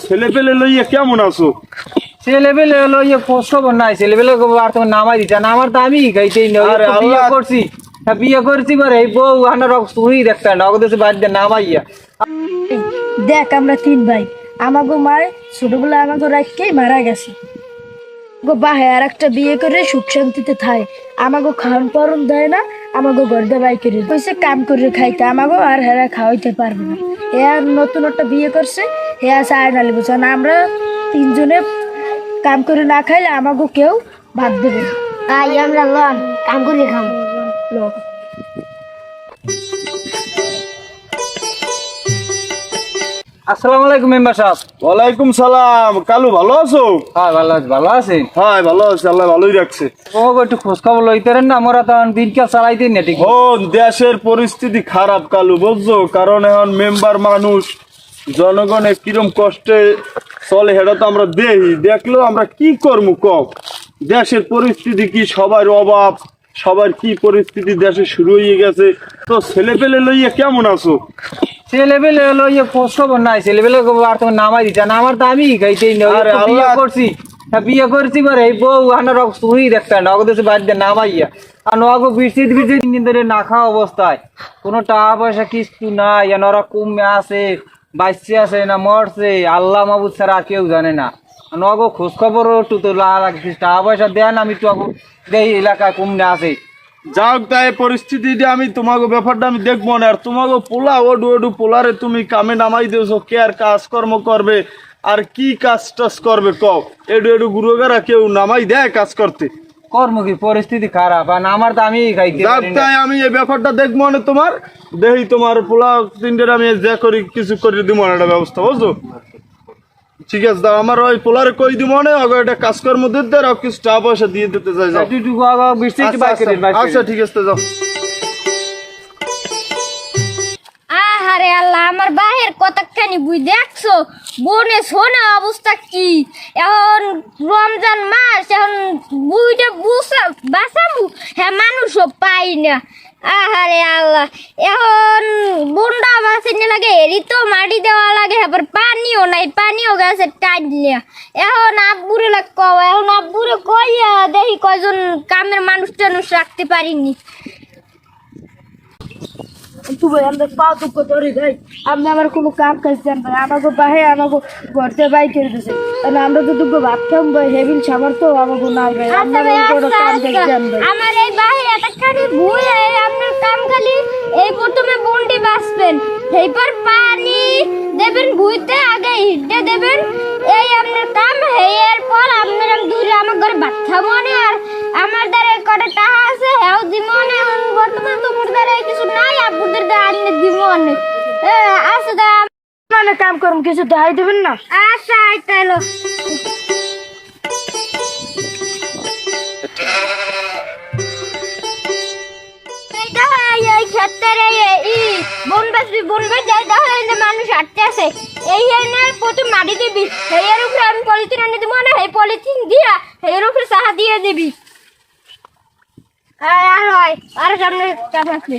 ছেলে পেলে লইয়া কেমন আছো? ছেলে পেলে লইয়া খোঁজ খবর নাই, ছেলে পেলে আর তোমার নামাই দিচ্ছে না, আমার তো আমি খাইতেই না। আরে বিয়ে আল্লাহ। করছি, বিয়ে করছি পরে এই বউ আনার তুই দেখতে না ওদের বাড়িতে নামাইয়া। দেখ আমরা তিন ভাই, আমাগো মায় ছোটবেলা আমাগো রাখকেই মারা গেছে। গো বাহে আর একটা বিয়ে করে সুখ শান্তিতে থাই, আমাগো খাওয়ান পরন দেয় না, আমাগো গর্দে বাই করে কইছে কাম করে খাইতে, আমাগো আর হেরা খাওয়াইতে পারবে না। হে আর নতুন একটা বিয়ে করছে, হে আছে আয়নালি বলছে না, আমরা তিনজনে কাম করে না খাইলে আমাগো কেউ ভাত দেবে না। আই আমরা লন কাম করে খাম। আসসালামু আলাইকুম মেম্বার সাহেব। ওয়ালাইকুম সালাম। কালু ভালো আছো? হ্যাঁ ভালো আছি, ভালো আছি। হ্যাঁ ভালো আছি, আল্লাহ ভালোই রাখছে। তোমাকে একটু খোঁজ খবর লইতেন না, আমরা তখন দিনকাল চালাইতে না ঠিক। ও দেশের পরিস্থিতি খারাপ কালু, বুঝছো? কারণ এখন মেম্বার মানুষ, জনগণের কিরম কষ্টে চলে সেটা তো আমরা দেখলেও আমরা কি করবো কম। দেশের পরিস্থিতি কি, সবার অভাব, সবার কি পরিস্থিতি দেশে শুরু হয়ে গেছে। তো ছেলে পেলে লইয়া কেমন আছো? ছেলে পেলে লইয়া খোঁজ খবর নাই, ছেলে পেলে আর তোমার নামাই দিচ্ছে না, আমার তো আমি খাইতেই না। আরে বিয়ে আল্লাহ। করছি, বিয়ে করছি পরে এই বউ আনার তুই দেখতে না ওদের বাড়িতে নামাইয়া। আর নগো বৃষ্টিতে বৃষ্টি 3 দিন ধরে না খাওয়া অবস্থায়, কোনো টাকা পয়সা কিছু নাই। ওরা কমে আছে, বাঁচছে আছে না মরছে আল্লাহ মাহবুদ ছাড়া আর কেউ জানে না। নগো খোঁজ খবর একটু তো লাগছে, টাকা পয়সা দেন, আমি একটু দেই এলাকায় কমে আছে। যাক তাই পরিস্থিতিটা আমি তোমাকে ব্যাপারটা আমি দেখবো না। আর তোমাকে পোলা ওডু পোলারে তুমি কামে নামাই দিয়েছো, কে আর কাজকর্ম করবে, আর কি কাজ টাজ করবে কও? এডু গুরুগারা কেউ নামাই দেয় কাজ করতে? কর্ম কি পরিস্থিতি খারাপ, আর আমার তো আমি খাইতে যাক পারি না। তাই আমি এই ব্যাপারটা দেখবো না তোমার, দেখি তোমার পোলা তিনটের আমি যা করি কিছু করে দিব না, একটা ব্যবস্থা, বুঝছো? ঠিক আছে, দাও আমার ওই পোলারে কই দিব না, আগে একটা কাজকর্ম দিতে আর কিছু টাকা পয়সা দিয়ে দিতে চাই। যাও। একটু বৃষ্টি একটু বাইক করে দিন, আচ্ছা ঠিক আছে, যাও। আহারে আল্লাহ, আমার বাহের কতখানি বুই দেখছো, বনে সোনা অবস্থা কি। এখন রমজান মাস, এখন বুইটা বাঁচামু, হ্যাঁ মানুষও পাই না। আহারে আল্লাহ, এখন বন্ডা বাঁচিনি লাগে, এরই তো মাটি দেওয়া লাগে, আবার পানিও নাই, পানিও গেছে টাইট নিয়ে। এখন আব্বুরে এখন আব্বুরে কইয়া দেখি কয়জন কামের মানুষ টানুষ রাখতে পারিনি। তুই আমরা পাও দুঃখ ধরি ভাই, আপনি আমার কোনো কাম কাজ দেন ভাই, আমাকে বাহে আমাকে ঘরতে বাই করে দিছে, তাহলে আমরা তো দুঃখ ভাত খাম ভাই, হেবিল সামার তো আমাকে নাই ভাই, আচ্ছা আপনার ভাই, কোনো আচ্ছা, কাম কাজ আচ্ছা। দেন ভাই। আমার এই বাহে এতখানি ভুল, আপনার কাম খালি এই প্রথমে বন্ডি বাঁচবেন, এইবার পানি দেবেন, ভুইতে আগে হিটে দেবেন, এই আপনার কাম। এরপর আপনার আমি দূরে আমার ঘরে ভাত খাবো না, আর আমার দ্বারা কটা টাকা আছে হেও দিব না। এখন বর্তমান তোমার দ্বারা কিছু নাই, আপুদের দ্বারা আনিয়ে দিব না। আচ্ছা দা, মানে কাম করুন, কিছু দেখাই দেবেন না? আচ্ছা আইতা এলো। এই ক্ষেত্রে বনবাস যাই দেখা মানুষ হাঁটতে আছে, এই এনে প্রথম মাটি দিবি, এর উপরে আমি পলিথিন এনে দিব না, এই পলিথিন দিয়া এর উপরে সাহা দিয়ে দিবি। আর হয় আর সামনে চাপ আছে।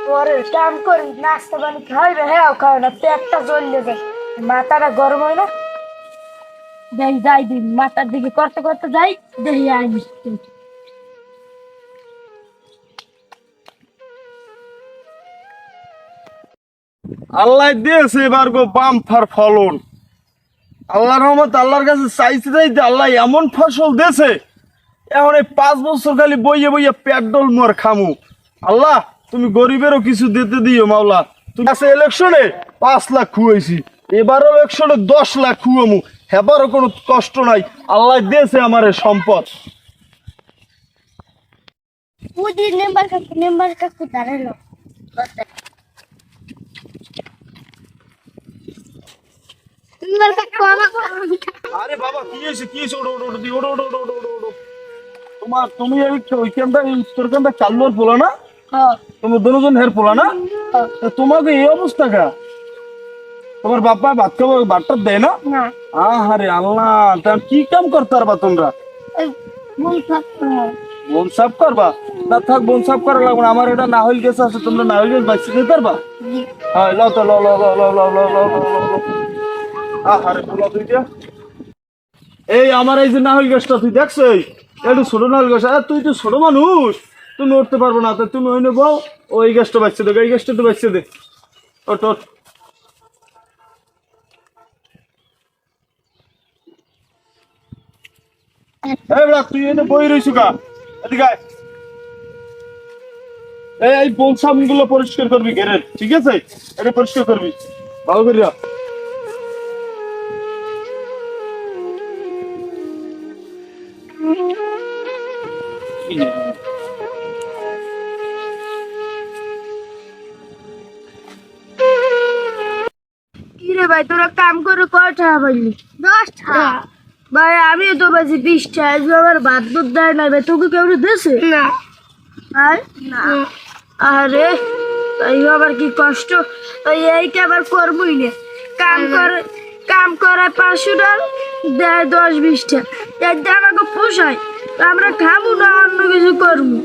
পরে কাম করি, নাস্তা পানি খাইবে, হ্যাঁ খাবে না, পেটটা জ্বললে যায়, মাথাটা গরম হয় না। দেখি যাই দিন মাথার দিকে করতে করতে যাই, দেখি আই আল্লাহ দিয়েছে এবার গো বাম্পার ফলন। আল্লাহর রহমত, আল্লাহর কাছে চাইতে চাইতে আল্লাহ এমন ফসল দিয়েছে, এখন এই 5 বছর খালি বইয়ে বইয়ে পেট ডল মর খামু। আল্লাহ তুমি গরিবেরও কিছু দিতে দিও মাওলা। তুমি আছে ইলেকশনে 5 লাখ খুয়াইছি, এবারও ইলেকশনে 10 লাখ খুয়ামু, হেবারও কোনো কষ্ট নাই। আল্লাহ দিয়েছে আমার সম্পদ। পুদির মেম্বার কাকু দাঁড়ালো। মেম্বার কাকু আরে বাবা কি হয়েছে, কি হয়েছে? ওড়ো ওড়ো দি ওড়ো ওড়ো ওড়ো ওড়ো ওড়ো। তুমি এই ওইখানটা তোর কানটা চাল্লোর বলো না? হ্যাঁ তুমি দুজন হের পোলা না? তা তোমাকে এই অবস্থা কা? তোমার বাবা ভাত খাবো ভাতটা দেয় না? না আহারে আল্লাহ, তা কি কাম করতে পারবা তোমরা? এই ভুল থাকতো না। বোন সাফ করবা? না থাক, বোন সাফ করা লাগবে না, আমার এটা নাহল গেছে আছে, তোমরা নাহল গেছে বাইসে দিতে পারবা? জি। হ্যাঁ লও তো, লও লও লও লও লও লও লও লও লও। আহারে পোলা দুইটা। এই আমার এই যে নাহল গাছটা তুই দেখছো, একটু ছোট নাহল গাছ, আর তুই তো ছোট মানুষ, তুমি উঠতে পারবো না, তা তুমি ওই নেবো, ওই গাছটা বাঁচছে দে, এই গাছটা তো বাঁচছে দে, ওট ওট। এই বেড়া, তুই এনে বই রইছু কা? এদিকে আয়। এই বলসাম গুলো পরিষ্কার করবি ঘেরের, ঠিক আছে? এটা পরিষ্কার করবি ভালো করিয়া। কি রে ভাই, তোরা কাম করে কয় টাকা পাইলি? 10 টাকা। ভাই আমিও তো বাজি 20 টাকা, আজকে আমার ভাত দুধ দেয় না ভাই, তোকে কেউ দেছে? না আর আরে তাই আবার কি কষ্ট, তাই এইটা আবার করবই না। কাম করে 500 টাকা দেয় 10-20 টাকা, এর দিয়ে আমাকে পোষায়, তা আমরা খাবো না অন্য কিছু করবো।